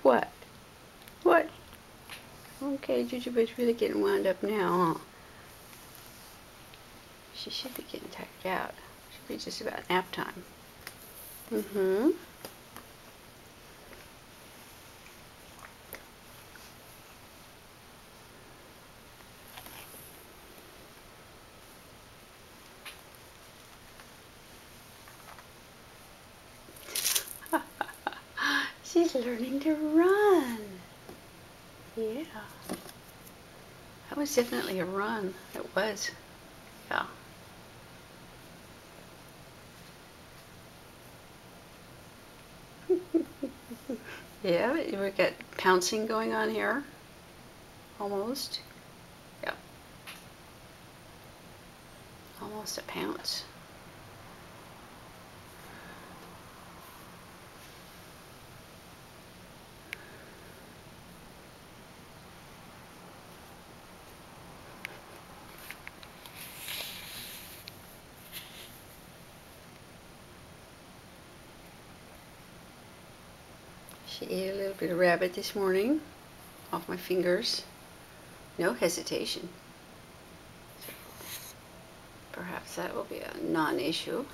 What? What? Okay, Jitterbug's really getting wound up now, huh? She should be getting tired out. Should be just about nap time. Mm-hmm. She's learning to run. Yeah. That was definitely a run. It was. Yeah. Yeah, we got pouncing going on here. Almost. Yep. Almost a pounce. She ate a little bit of rabbit this morning off my fingers. No hesitation. Perhaps that will be a non-issue.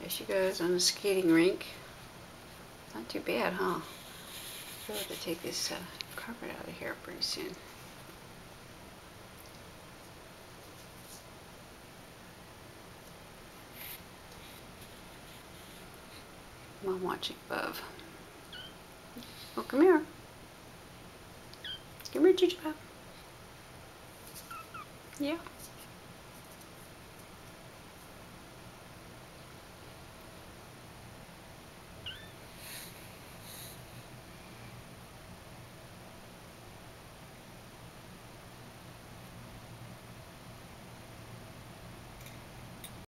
There she goes on the skating rink. Not too bad, huh? I'll have to take this carpet out of here pretty soon. Mom watching above. Oh, come here. Come here, Jitterbug. Yeah.